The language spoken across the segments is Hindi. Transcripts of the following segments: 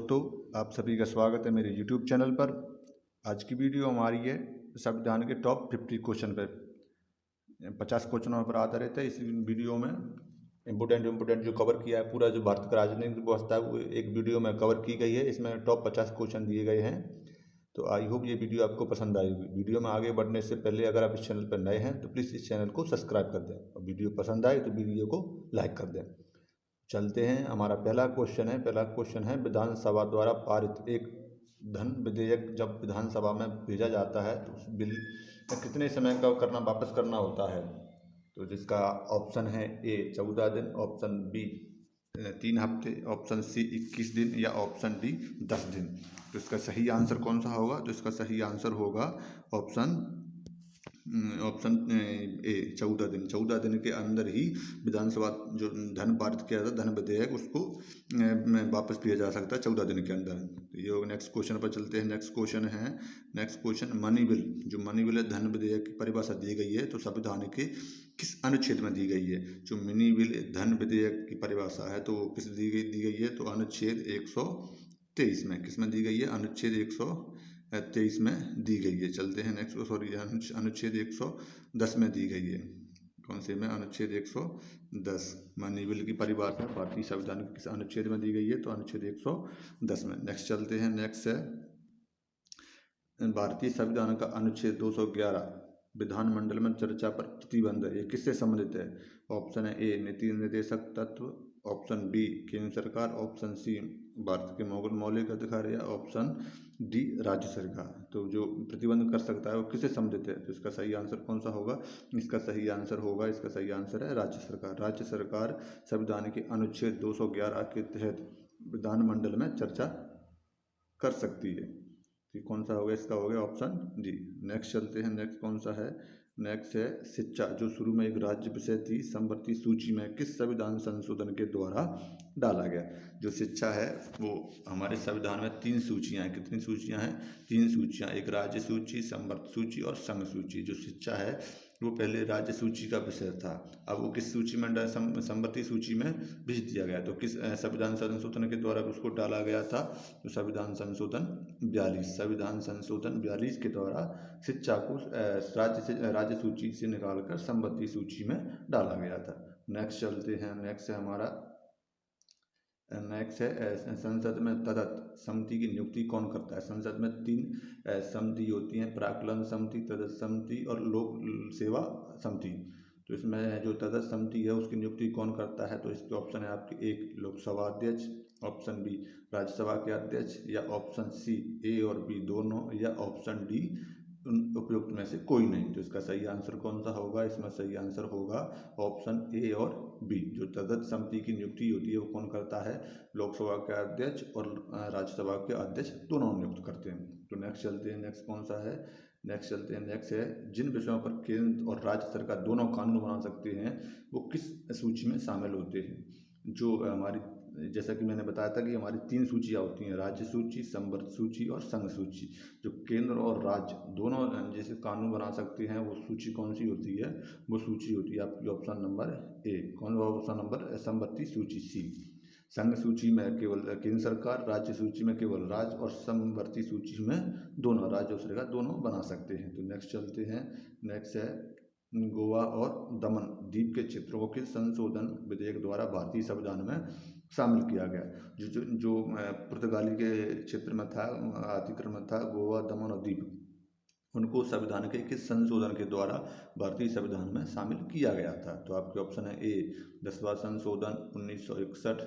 दोस्तों, आप सभी का स्वागत है मेरे YouTube चैनल पर। आज की वीडियो हमारी है संविधान के टॉप 50 क्वेश्चन पर। 50 क्वेश्चनों पर आधारित है। इस वीडियो में इम्पोर्टेंट जो कवर किया है, पूरा जो भारत का राजनीतिक व्यवस्था है वो एक वीडियो में कवर की गई है। इसमें टॉप 50 क्वेश्चन दिए गए हैं। तो आई होप ये वीडियो आपको पसंद आएगी। वीडियो में आगे बढ़ने से पहले अगर आप इस चैनल पर नए हैं तो प्लीज़ इस चैनल को सब्सक्राइब कर दें और वीडियो पसंद आए तो वीडियो को लाइक कर दें। चलते हैं। हमारा पहला क्वेश्चन है विधानसभा द्वारा पारित एक धन विधेयक जब विधानसभा में भेजा जाता है तो उस बिल में कितने समय का वापस करना होता है। तो जिसका ऑप्शन है ए 14 दिन, ऑप्शन बी 3 हफ्ते, ऑप्शन सी 21 दिन या ऑप्शन डी 10 दिन। तो इसका सही आंसर कौन सा होगा? तो इसका सही आंसर होगा ऑप्शन ए 14 दिन। 14 दिन के अंदर ही विधानसभा जो धन पारित किया था, धन विधेयक, उसको वापस किया जा सकता है 14 दिन के अंदर। तो ये नेक्स्ट क्वेश्चन पर चलते हैं। Next question money bill. जो मनी बिल है, धन विधेयक की परिभाषा दी गई है तो संविधान के किस अनुच्छेद में दी गई है? जो मनी बिल धन विधेयक की परिभाषा है तो किस दी गई है? तो अनुच्छेद 123 में। किस में दी गई है? अनुच्छेद 123 में दी गई है। चलते हैं नेक्स्ट, अनुच्छेद 110 में दी गई है। कौन से में? अनुच्छेद 110। मनी बिल की परिभाषा भारतीय संविधान के किस अनुच्छेद में दी गई है? तो अनुच्छेद 110 में। नेक्स्ट चलते हैं। नेक्स्ट है भारतीय संविधान का अनुच्छेद 211 विधानमंडल में चर्चा पर प्रतिबंध, ये किससे संबंधित है? ऑप्शन है ए नीति निर्देशक तत्व, ऑप्शन बी केंद्र सरकार, ऑप्शन सी भारत के मौलिक अधिकार या ऑप्शन डी राज्य सरकार। तो जो प्रतिबंध कर सकता है वो किससे संबंधित है? तो इसका सही आंसर कौन सा होगा? इसका सही आंसर है राज्य सरकार। राज्य सरकार संविधान के अनुच्छेद 211 के तहत विधानमंडल में चर्चा कर सकती है। तो कौन सा होगा? इसका हो गया ऑप्शन डी। नेक्स्ट चलते हैं। नेक्स्ट कौन सा है? नेक्स्ट है शिक्षा। जो शुरू में एक राज्य विषय थी, समवर्ती सूची में किस संविधान संशोधन के द्वारा डाला गया? जो शिक्षा है वो हमारे संविधान में 3 सूचियाँ हैं। कितनी सूचियाँ हैं? 3 सूचियाँ। एक राज्य सूची, समवर्ती सूची और संघ सूची। जो शिक्षा है वो पहले राज्य सूची का विषय था, अब वो किस सूची में समवर्ती सूची में भेज दिया गया। तो किस संविधान संशोधन के द्वारा उसको डाला गया था? तो संविधान संशोधन 42 के द्वारा शिक्षा को राज्य सूची से निकालकर समवर्ती सूची में डाला गया था। नेक्स्ट चलते हैं। नेक्स्ट है संसद में तदर्थ समिति की नियुक्ति कौन करता है? संसद में 3 समिति होती हैं, प्राक्कलन समिति, तदर्थ समिति और लोक सेवा समिति। तो इसमें जो तदर्थ समिति है उसकी नियुक्ति कौन करता है? तो इसके ऑप्शन है आपके एक लोकसभा अध्यक्ष, ऑप्शन बी राज्यसभा के अध्यक्ष या ऑप्शन सी ए और बी दोनों या ऑप्शन डी उपयुक्त में से कोई नहीं। तो इसका सही आंसर कौन सा होगा? इसमें सही आंसर होगा ऑप्शन ए और बी। जो तदर्थ समिति की नियुक्ति होती है वो कौन करता है? लोकसभा के अध्यक्ष और राज्यसभा के अध्यक्ष दोनों नियुक्त करते हैं। तो नेक्स्ट चलते हैं। नेक्स्ट कौन सा है? नेक्स्ट है जिन विषयों पर केंद्र और राज्य सरकार दोनों कानून बना सकते हैं वो किस सूची में शामिल होते हैं? जो हमारी, जैसा कि मैंने बताया था कि हमारी 3 सूचियाँ होती हैं, राज्य सूची, समवर्ती सूची और संघ सूची। जो केंद्र और राज्य दोनों जैसे कानून बना सकते हैं वो सूची कौन सी होती है? वो सूची होती है आपकी ऑप्शन नंबर ए। कौन सा ऑप्शन नंबर? समवर्ती सूची सी। संघ सूची में केवल केंद्र सरकार, राज्य सूची में केवल राज्य और समवर्ती सूची में दोनों राज्य और सरकार दोनों बना सकते हैं। तो नेक्स्ट चलते हैं। नेक्स्ट है गोवा और दमन द्वीप के क्षेत्रों के संशोधन विधेयक द्वारा भारतीय संविधान में शामिल किया गया। जो पुर्तगाली के क्षेत्र में था, अतिक्रमण था, गोवा, दमन और दीव, उनको संविधान के किस संशोधन के द्वारा भारतीय संविधान में शामिल किया गया था? तो आपके ऑप्शन है ए 10वां संशोधन 1961,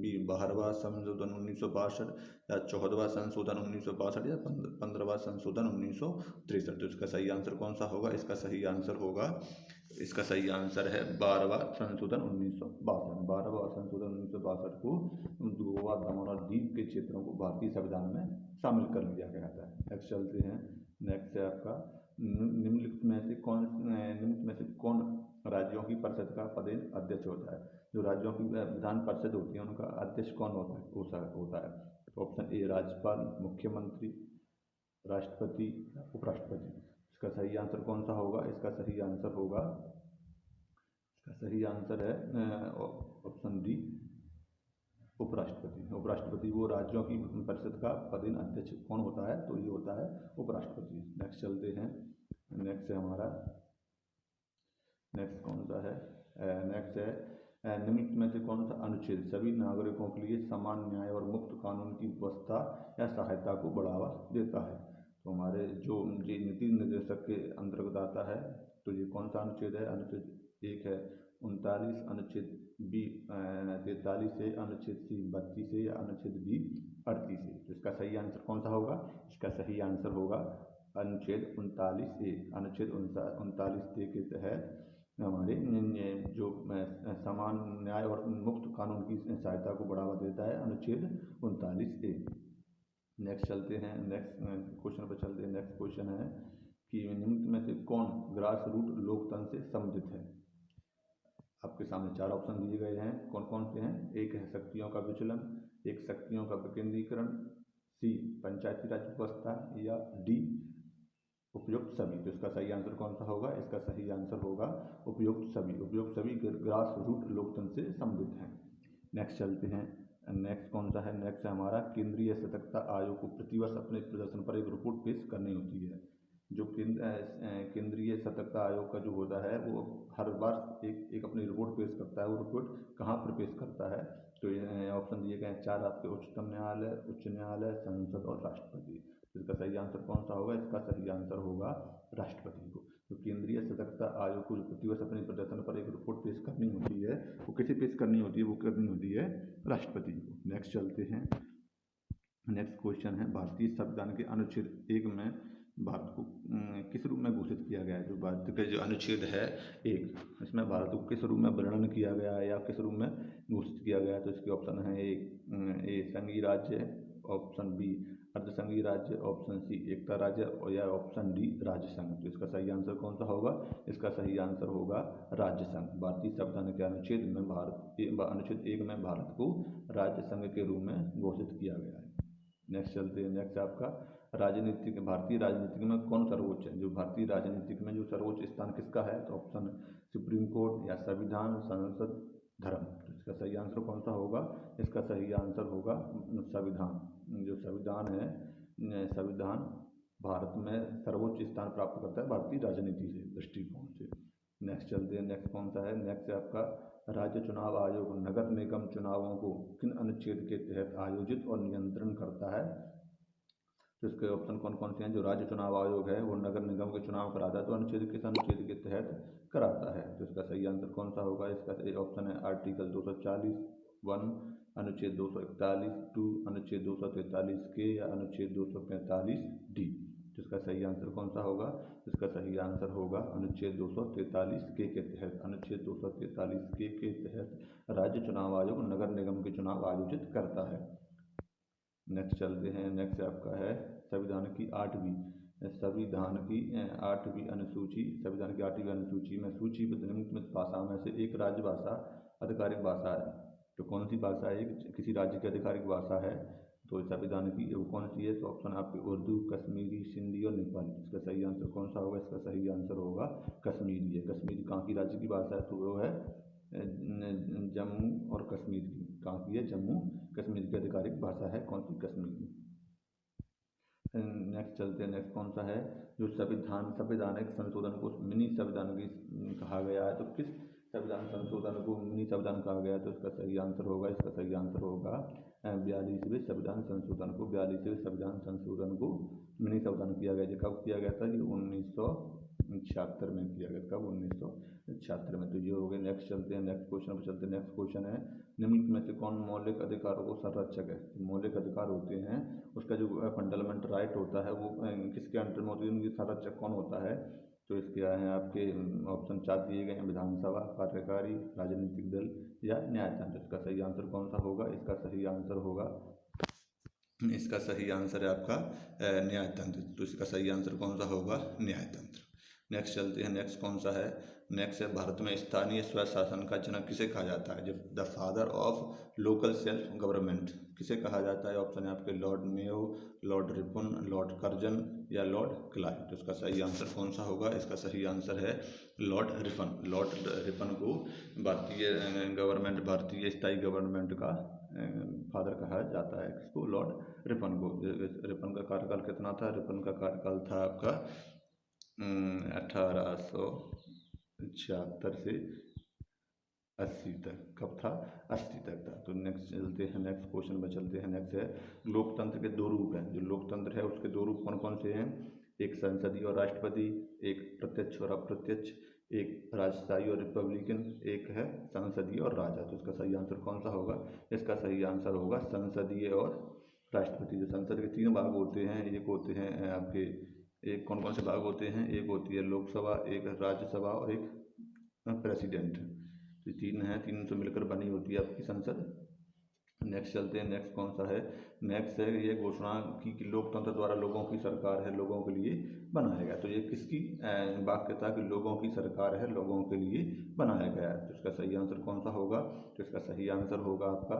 बी 12वां संशोधन 1962 या 14वां संशोधन 1962 या 15वां संशोधन 1963। तो इसका सही आंसर कौन सा होगा? इसका सही आंसर है 12वां संशोधन 1962। 12वां संशोधन 1962 को गोवा, दमन और दीव के क्षेत्रों को भारतीय संविधान में शामिल कर लिया गया था। नेक्स्ट चलते हैं। नेक्स्ट है आपका निम्नलिखित में से कौन राज्यों की परिषद का पदेन अध्यक्ष होता है? जो राज्यों की विधान परिषद होती है उनका अध्यक्ष कौन होता है? ऑप्शन ए राज्यपाल, मुख्यमंत्री, राष्ट्रपति, उपराष्ट्रपति। इसका सही आंसर कौन सा होगा? इसका सही आंसर है ऑप्शन डी उपराष्ट्रपति। उपराष्ट्रपति वो राज्यों की परिषद का पदेन अध्यक्ष कौन होता है, तो ये होता है उपराष्ट्रपति। नेक्स्ट चलते हैं, नेक्स्ट है हमारा, नेक्स्ट कौन सा है, नेक्स्ट है निम्नलिखित में से कौन सा अनुच्छेद सभी नागरिकों के लिए समान न्याय और मुक्त कानून की व्यवस्था या सहायता को बढ़ावा देता है। तो हमारे जो ये नीति निर्देशक के अंतर्गत आता है, तो ये कौन सा अनुच्छेद है, अनुच्छेद 1 है 39, अनुच्छेद बी 43 से, अनुच्छेद सी 32 से, या अनुच्छेद बी 38 से। तो इसका सही आंसर कौन सा होगा, इसका सही आंसर होगा अनुच्छेद 39A। अनुच्छेद 39A के तहत हमारे जो समान न्याय और मुक्त कानून की सहायता को बढ़ावा देता है अनुच्छेद 39A। नेक्स्ट चलते हैं, नेक्स्ट क्वेश्चन पर चलते हैं। नेक्स्ट क्वेश्चन है कि निम्नलिखित में से कौन ग्रास रूट लोकतंत्र से संबंधित है। आपके सामने 4 ऑप्शन दिए गए हैं, कौन कौन से हैं। एक है शक्तियों का विचलन, एक शक्तियों का विकेंद्रीकरण, सी पंचायती राज व्यवस्था, या डी उपयुक्त सभी। तो इसका सही आंसर कौन सा होगा, इसका सही आंसर होगा उपयुक्त सभी। उपयुक्त सभी ग्रास रूट लोकतंत्र से संबंधित हैं। नेक्स्ट चलते हैं, नेक्स्ट कौन सा है, नेक्स्ट है हमारा केंद्रीय सतर्कता आयोग को प्रतिवर्ष अपने प्रदर्शन पर एक रिपोर्ट पेश करनी होती है। जो केंद्रीय सतर्कता आयोग का जो होता है वो हर बार एक अपनी रिपोर्ट पेश करता है। वो रिपोर्ट कहाँ पर पेश करता है, तो ऑप्शन दिए गए हैं 4 आपके, उच्चतम न्यायालय, उच्च न्यायालय, संसद और राष्ट्रपति। इसका सही आंसर कौन सा होगा, इसका सही आंसर होगा राष्ट्रपति को। तो केंद्रीय सतर्कता आयोग को प्रतिवर्ष अपने प्रदर्शन पर एक रिपोर्ट पेश करनी होती है, वो किसे पेश करनी होती है, वो करनी होती है राष्ट्रपति को। नेक्स्ट चलते हैं, नेक्स्ट क्वेश्चन है भारतीय संविधान के अनुच्छेद 1 में भारत को किस रूप में घोषित किया गया है। जो भारत का जो अनुच्छेद है 1, इसमें भारत को किस रूप में वर्णन किया गया है या किस रूप में घोषित किया गया है। तो इसके ऑप्शन है ए संघीय राज्य, ऑप्शन बी अर्धसंघीय राज्य, ऑप्शन सी एकता राज्य, और या ऑप्शन डी राज्य संघ। तो इसका सही आंसर कौन सा होगा, इसका सही आंसर होगा राज्य संघ। भारतीय संविधान के अनुच्छेद 1 में भारत को राज्य संघ के रूप में घोषित किया गया है। नेक्स्ट चलते हैं, नेक्स्ट आपका राजनीतिक, भारतीय राजनीतिक में कौन सर्वोच्च है। जो भारतीय राजनीतिक में जो सर्वोच्च स्थान किसका है, तो ऑप्शन सुप्रीम कोर्ट, या संविधान, संसद, धर्म। तो इसका सही आंसर कौन सा होगा, इसका सही आंसर होगा संविधान। जो संविधान है, संविधान भारत में सर्वोच्च स्थान प्राप्त करता है भारतीय राजनीति से दृष्टिकोण से। नेक्स्ट चलते हैं, नेक्स्ट कौन सा है, नेक्स्ट है आपका राज्य चुनाव आयोग नगर निगम चुनावों को किन अनुच्छेद के तहत आयोजित और नियंत्रण करता है। तो इसके ऑप्शन कौन कौन से हैं। जो राज्य चुनाव आयोग है वो नगर निगम के चुनाव कराता है, तो अनुच्छेद किस अनुच्छेद के तहत कराता है। तो इसका सही आंसर कौन सा होगा, इसका ऑप्शन है आर्टिकल 240 1, अनुच्छेद 241 2, अनुच्छेद 243 के, या अनुच्छेद 245 डी। तो इसका सही आंसर कौन सा होगा, इसका सही आंसर होगा अनुच्छेद 243 के तहत। अनुच्छेद 243 के तहत राज्य चुनाव आयोग नगर निगम के चुनाव आयोजित करता है। नेक्स्ट चलते हैं, नेक्स्ट आपका है संविधान की 8वीं अनुसूची। संविधान की 8वीं अनुसूची में सूचीबद्ध निम्नलिखित भाषाओं में से एक राज्य भाषा आधिकारिक भाषा है। तो कौन सी भाषा है, किसी राज्य की आधिकारिक भाषा है, तो संविधान की वो कौन सी है। तो ऑप्शन आपके उर्दू, कश्मीरी, सिंधी और नेपाली। इसका सही आंसर कौन सा होगा, इसका सही आंसर होगा कश्मीरी है। कश्मीरी कहाँ की राज्य की भाषा है, तो वो है जम्मू और कश्मीर की। कहाँ की है, जम्मू कश्मीर की आधिकारिक भाषा है कौन सी, कश्मीरी। नेक्स्ट चलते हैं, नेक्स्ट कौन सा है। जो संवैधानिक संशोधन को मिनी संविधान की कहा गया है, तो किस संविधान संशोधन को मिनी संविधान कहा गया है। तो इसका सही आंसर होगा, इसका सही आंसर होगा 42वें संविधान संशोधन को। 42वें संविधान संशोधन को मिनी संविधान किया गया। कब किया गया था, ये 1976 में किया गया। कब, 1976 में। तो ये हो गए। नेक्स्ट चलते हैं, नेक्स्ट क्वेश्चन पर चलते हैं। नेक्स्ट क्वेश्चन है निम्नलिखित में से कौन मौलिक अधिकारों को संरक्षक है। मौलिक अधिकार होते हैं, उसका जो फंडामेंटल राइट होता है वो किसके अंडर में होती है, उनकी संरक्षक कौन होता है। तो इसके हैं आपके ऑप्शन 4 दिए गए हैं, विधानसभा, कार्यकारी, राजनीतिक दल या न्यायतंत्र। इसका सही आंसर कौन सा होगा, इसका सही आंसर होगा, इसका सही आंसर है आपका न्यायतंत्र। तो इसका सही आंसर कौन सा होगा, न्यायतंत्र। नेक्स्ट चलते हैं, नेक्स्ट कौन सा है। नेक्स्ट है भारत में स्थानीय स्वशासन का जनक किसे कहा जाता है। जब the father of local self government किसे कहा जाता है। ऑप्शन है आपके Lord Mayo, Lord Ripon, Lord Curzon या लॉर्ड क्लाइव। तो इसका सही आंसर कौन सा होगा, इसका सही आंसर है लॉर्ड रिपन। लॉर्ड रिपन को भारतीय स्थायी गवर्नमेंट का फादर कहा जाता है किसको, लॉर्ड रिपन को। रिपन का कार्यकाल कितना था, रिपन का कार्यकाल था आपका 1876 से 80 तक। कब था, 80 तक था। तो नेक्स्ट चलते हैं, नेक्स्ट क्वेश्चन पर चलते हैं। नेक्स्ट है लोकतंत्र के दो रूप हैं। जो लोकतंत्र है उसके दो रूप कौन कौन से हैं, एक संसदीय और राष्ट्रपति, एक प्रत्यक्ष और अप्रत्यक्ष, एक राजशाही और रिपब्लिकन, एक है संसदीय और राजा। तो इसका सही आंसर कौन सा होगा, इसका सही आंसर होगा संसदीय और राष्ट्रपति। जो संसद के 3 भाग होते हैं, एक होते हैं आपके, एक कौन कौन से भाग होते हैं, एक होती है लोकसभा, एक राज्यसभा और एक प्रेसिडेंट। तो 3 है, 3 से मिलकर बनी होती है आपकी संसद। नेक्स्ट चलते हैं, नेक्स्ट कौन सा है, नेक्स्ट है ये घोषणा की कि लोकतंत्र द्वारा लोगों की सरकार है, लोगों के लिए बनाया गया। तो ये किसकी वाक्य था कि लोगों की सरकार है, लोगों के लिए बनाया गया है। तो इसका सही आंसर कौन सा होगा, तो इसका सही आंसर होगा आपका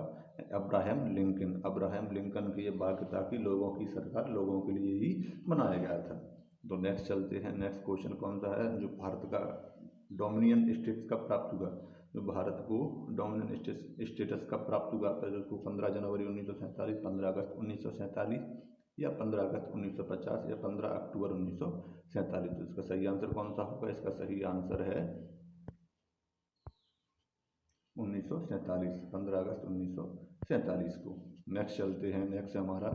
अब्राहम लिंकन। अब्राहम लिंकन की ये वाक्य था कि लोगों की सरकार लोगों के लिए ही बनाया गया था। तो नेक्स्ट चलते हैं, नेक्स्ट क्वेश्चन कौन सा है, जो भारत का डोमिनियन स्टेट्स कब प्राप्त हुआ। जो भारत को डोमिनियन स्टेटस कब प्राप्त हुआ था, जो 15 जनवरी 1947, 15 अगस्त 1947 या 15 अगस्त 1950 या 15 अक्टूबर 1947। तो इसका सही आंसर कौन सा होगा, इसका सही आंसर है 1947, 15 अगस्त 1947 को। नेक्स्ट चलते हैं, नेक्स्ट है हमारा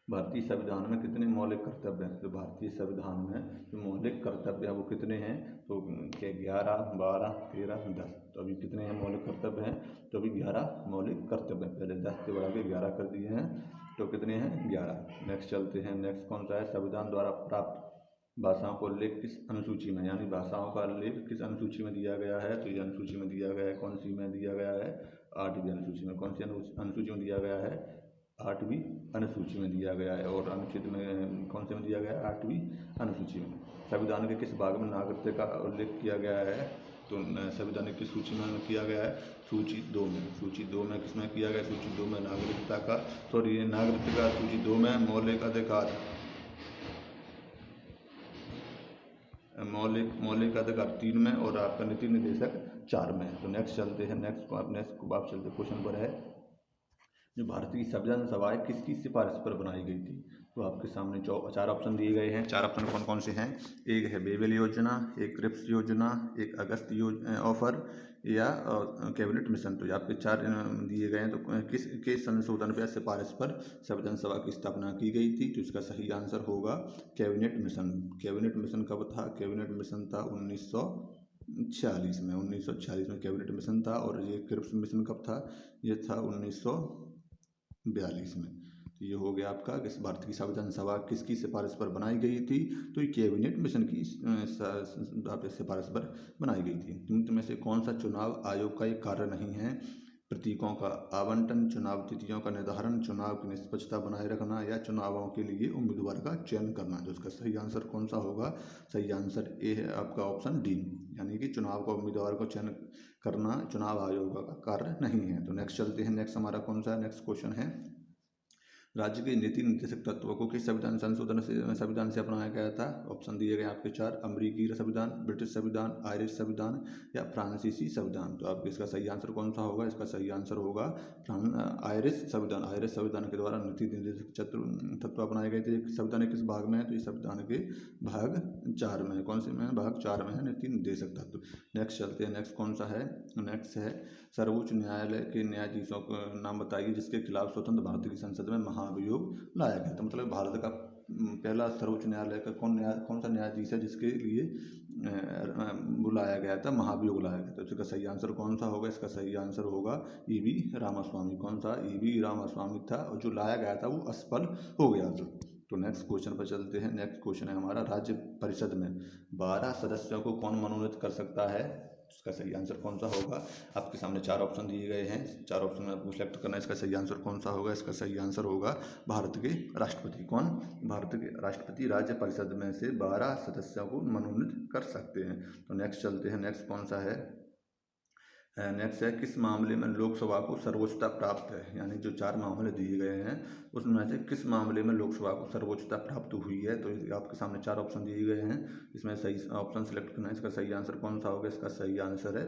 भारतीय संविधान में कितने मौलिक कर्तव्य हैं। तो भारतीय संविधान में जो मौलिक कर्तव्य है वो कितने हैं, तो 11, 12, 13, 10। तो अभी कितने हैं मौलिक कर्तव्य हैं, तो अभी 11 मौलिक कर्तव्य हैं। पहले 10 से बढ़ा के 11 कर दिए हैं, तो कितने हैं, 11। नेक्स्ट चलते हैं, नेक्स्ट कौन सा है, संविधान द्वारा प्राप्त भाषाओं को उल्लेख किस अनुसूची में, यानी भाषाओं का उल्लेख किस अनुसूची में दिया गया है। तो ये अनुसूची में दिया गया है, कौन सी में दिया गया है, 8वीं अनुसूची में। कौन सी अनुसूची में दिया गया है, 8वीं अनुसूची में दिया गया है। और अनुच्छेद में कौन से में दिया गया है, 8वीं अनुसूची में। संविधान के किस भाग में नागरिकता का उल्लेख किया गया है, तो संविधान की सूची में किया गया है, सूची 2 में। सूची 2 में किसमें किया गया, सूची 2 में नागरिकता का, सॉरी नागरिकता सूची 2 में, मौलिक अधिकार, मौलिक अधिकार 3 में और आपका नीति निर्देशक 4 में। तो नेक्स्ट चलते हैं, नेक्स्ट आप चलते क्वेश्चन पर है, जो भारतीय संविधान सभा है किसकी सिफारिश पर बनाई गई थी। तो आपके सामने 4 ऑप्शन दिए गए हैं। 4 ऑप्शन कौन कौन से हैं, एक है बेबेल योजना, एक क्रिप्स योजना, एक अगस्त ऑफर या कैबिनेट मिशन। तो आपके 4 दिए गए हैं। तो किस के संशोधन पर सिफारिश पर संविधान सभा की स्थापना की गई थी। तो इसका सही आंसर होगा कैबिनेट मिशन। कैबिनेट मिशन कब था, कैबिनेट मिशन था 1946 में। 1946 में कैबिनेट मिशन था। और ये क्रिप्स मिशन कब था, ये था 1942 में। तो ये हो गया आपका किस भारतीय संविधान सभा किसकी सिफारिश पर बनाई गई थी, तो ये कैबिनेट मिशन की सिफारिश पर बनाई गई थी। निम्न में से कौन सा चुनाव आयोग का एक कार्य नहीं है, प्रतीकों का आवंटन, चुनाव तिथियों का निर्धारण, चुनाव की निष्पक्षता बनाए रखना या चुनावों के लिए उम्मीदवार का चयन करना। तो इसका सही आंसर कौन सा होगा, सही आंसर ए है आपका ऑप्शन डी, यानी कि चुनाव का उम्मीदवार को चयन करना चुनाव आयोग का कार्य नहीं है। तो नेक्स्ट चलते हैं, नेक्स्ट हमारा कौन सा नेक्स्ट क्वेश्चन है, राज्य के नीति निर्देशक तत्वों को किस संविधान से अपनाया गया था। ऑप्शन दिए गए आपके 4, अमेरिकी संविधान, ब्रिटिश संविधान, आयरिश संविधान या फ्रांसीसी संविधान। तो आपके इसका सही आंसर कौन सा होगा, इसका सही आंसर होगा आयरिश संविधान। आयरिश संविधान के द्वारा नीति निर्देशक तत्व अपनाए गए थे। संविधान किस भाग में है, तो इस संविधान के भाग 4 में। कौन से में, भाग 4 में है नीति निर्देशक तत्व। नेक्स्ट चलते हैं, नेक्स्ट कौन सा है, नेक्स्ट है सर्वोच्च न्यायालय के न्यायाधीशों का नाम बताइए जिसके खिलाफ स्वतंत्र भारत की संसद में महाभियोग लाया गया था। मतलब भारत का पहला सर्वोच्च न्यायालय का कौन सा न्यायाधीश है जिसके लिए बुलाया गया था, महाभियोग लाया गया था। तो इसका सही आंसर कौन सा होगा, इसका सही आंसर होगा ईवी रामास्वामी। कौन सा, ईवी रामास्वामी था, और जो लाया गया था वो असफल हो गया था। तो नेक्स्ट क्वेश्चन पर चलते हैं। नेक्स्ट क्वेश्चन है हमारा, राज्य परिषद में 12 सदस्यों को कौन मनोनीत कर सकता है। इसका सही आंसर कौन सा होगा, आपके सामने 4 ऑप्शन दिए गए हैं। 4 ऑप्शन में आपको सिलेक्ट करना है, इसका सही आंसर कौन सा होगा। इसका सही आंसर होगा भारत के राष्ट्रपति। कौन, भारत के राष्ट्रपति राज्य परिषद में से 12 सदस्यों को मनोनीत कर सकते हैं। तो नेक्स्ट चलते हैं, नेक्स्ट कौन सा है, नेक्स्ट है किस मामले में लोकसभा को सर्वोच्चता प्राप्त है। यानी जो 4 मामले दिए गए हैं उसमें से किस मामले में लोकसभा को सर्वोच्चता प्राप्त हुई है। तो आपके सामने 4 ऑप्शन दिए गए हैं, इसमें सही ऑप्शन सेलेक्ट करना है। इसका सही आंसर कौन सा होगा, इसका सही आंसर है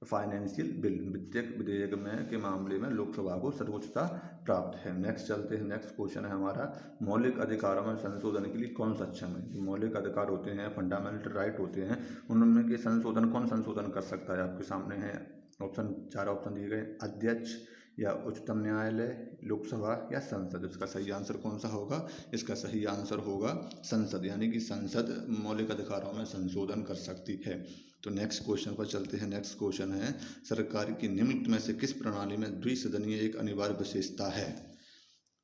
फाइनेंशियल बिल वित्तीय विधेयक में के मामले में लोकसभा को सर्वोच्चता प्राप्त है। नेक्स्ट चलते हैं, नेक्स्ट क्वेश्चन है हमारा, मौलिक अधिकारों में संशोधन के लिए कौन सक्षम है। जो मौलिक अधिकार होते हैं, फंडामेंटल राइट होते हैं, उनमें के संशोधन कौन संशोधन कर सकता है, आपके सामने है ऑप्शन, 4 ऑप्शन दिए गए, अध्यक्ष या उच्चतम न्यायालय, लोकसभा या संसद। इसका सही आंसर कौन सा होगा, इसका सही आंसर होगा संसद, यानी कि संसद मौलिक अधिकारों में संशोधन कर सकती है। तो नेक्स्ट क्वेश्चन पर चलते हैं। नेक्स्ट क्वेश्चन है, सरकार की निम्नलिखित में से किस प्रणाली में द्विसदनीय एक अनिवार्य विशेषता है।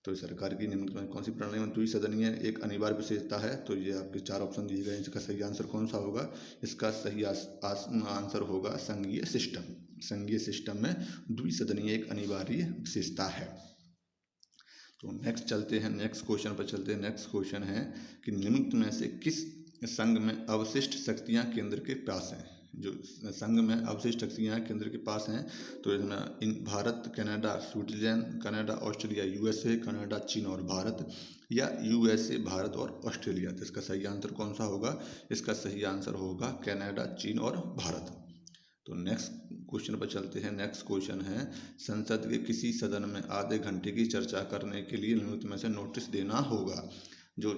तो सरकार की निम्नलिखित में कौन सी प्रणाली में द्विसदनीय एक अनिवार्य विशेषता है। तो ये आपके 4 ऑप्शन दिए गए, इसका सही आंसर कौन सा होगा, इसका सही आंसर होगा संघीय सिस्टम। संघीय सिस्टम में द्विसदनीय एक अनिवार्य विशेषता है। तो नेक्स्ट चलते हैं, नेक्स्ट क्वेश्चन पर चलते हैं। नेक्स्ट क्वेश्चन है कि निम्नलिखित में से किस संघ में अवशिष्ट शक्तियां केंद्र के पास हैं। जो संघ में अवशिष्ट शक्तियां केंद्र के पास हैं, तो इसमें Bharat, Canada, Switzerland, Canada, Australia, USA, Canada, चीन और भारत, या यूएसए, भारत और ऑस्ट्रेलिया। तो इसका सही आंसर कौन सा होगा, इसका सही आंसर होगा कनाडा, चीन और भारत। तो नेक्स्ट क्वेश्चन पर चलते हैं। नेक्स्ट क्वेश्चन है, संसद के किसी सदन में आधे घंटे की चर्चा करने के लिए निम्नलिखित में से नोटिस देना होगा। जो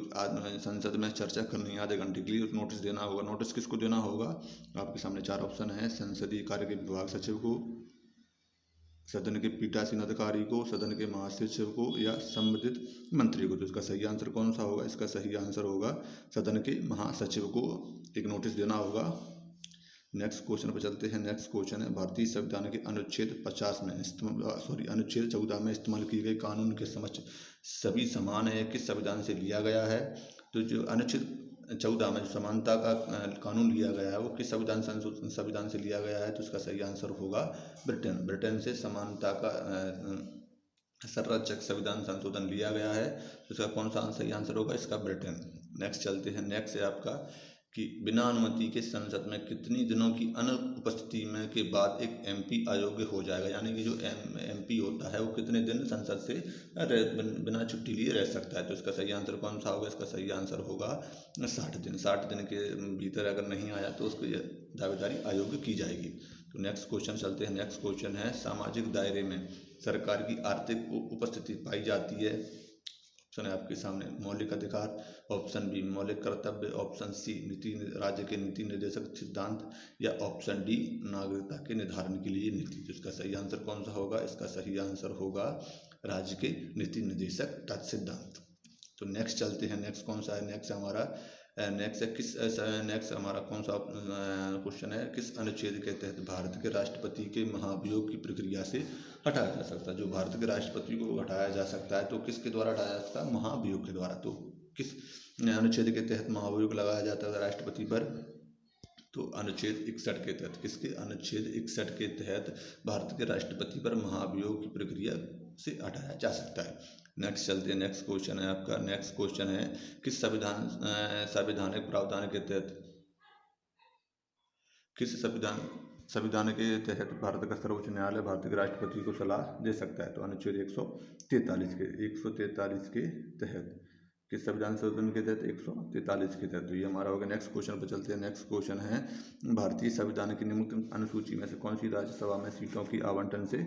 संसद में चर्चा करनी है आधे घंटे के लिए, नोटिस देना होगा। नोटिस किसको देना होगा, आपके सामने 4 ऑप्शन है, संसदीय कार्य के विभाग सचिव को, सदन के पीठासीन अधिकारी को, सदन के महासचिव को, या संबंधित मंत्री को। तो इसका सही आंसर कौन सा होगा, इसका सही आंसर होगा सदन के महासचिव को एक नोटिस देना होगा। नेक्स्ट क्वेश्चन पर चलते हैं। नेक्स्ट क्वेश्चन है, भारतीय संविधान के अनुच्छेद 50 में अनुच्छेद 14 में इस्तेमाल किए गए कानून के समक्ष सभी समान है, किस संविधान से लिया गया है। तो जो अनुच्छेद 14 में समानता का कानून लिया गया है, वो किस संविधान से लिया गया है। तो इसका सही आंसर होगा ब्रिटेन। ब्रिटेन से समानता का संरक्षक संविधान संशोधन लिया गया है। तो इसका कौन सा सही आंसर होगा, इसका ब्रिटेन। नेक्स्ट चलते हैं। नेक्स्ट है आपका कि बिना अनुमति के संसद में कितनी दिनों की अनुपस्थिति में के बाद एक एमपी अयोग्य हो जाएगा। यानी कि जो एमपी होता है वो कितने दिन संसद से बिना छुट्टी लिए रह सकता है। तो इसका सही आंसर कौन सा होगा, इसका सही आंसर होगा 60 दिन। 60 दिन के भीतर अगर नहीं आया तो उसकी दावेदारी अयोग्य की जाएगी। तो नेक्स्ट क्वेश्चन चलते हैं। नेक्स्ट क्वेश्चन है, सामाजिक दायरे में सरकार की आर्थिक उपस्थिति पाई जाती है। ऑप्शन है आपके सामने, मौलिक अधिकार, ऑप्शन बी मौलिक कर्तव्य, ऑप्शन सी नीति राज्य के नीति निर्देशक सिद्धांत, या ऑप्शन डी नागरिकता के निर्धारण के लिए नीति। तो इसका सही आंसर कौन सा होगा, इसका सही आंसर होगा राज्य के नीति निर्देशक सिद्धांत। तो नेक्स्ट चलते हैं। नेक्स्ट कौन सा है, नेक्स्ट हमारा नेक्स्ट हमारा कौन सा क्वेश्चन है, किस अनुच्छेद के तहत भारत के राष्ट्रपति के महाभियोग की प्रक्रिया से हटाया जा सकता है। जो भारत के राष्ट्रपति को हटाया जा सकता है, तो किसके द्वारा हटाया जा सकता है, महाभियोग के द्वारा। तो किस अनुच्छेद के तहत महाभियोग लगाया जाता है राष्ट्रपति पर। तो अनुच्छेद 61 के तहत, किसके, अनुच्छेद 61 के तहत भारत के राष्ट्रपति पर महाभियोग की प्रक्रिया से हटाया जा सकता है। नेक्स्ट चलते हैं। नेक्स्ट क्वेश्चन है आपका, नेक्स्ट क्वेश्चन है, किस संवैधानिक प्रावधान के तहत संविधान के तहत भारत का सर्वोच्च न्यायालय भारत के राष्ट्रपति को सलाह दे सकता है। तो अनुच्छेद 143 के तहत, किस संविधान संशोधन के तहत, 143 के तहत। तो ये हमारा होगा। नेक्स्ट क्वेश्चन पर चलते हैं। नेक्स्ट क्वेश्चन है, भारतीय संविधान की निम्नलिखित अनुसूची में से कौन सी राज्यसभा में सीटों की आवंटन से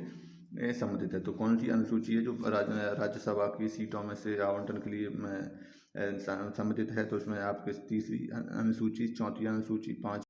संबंधित है। तो कौन सी अनुसूची है जो राज्यसभा की सीटों में से आवंटन के लिए संबंधित है। तो इसमें आपके 3री अनुसूची, 4थी अनुसूची, 5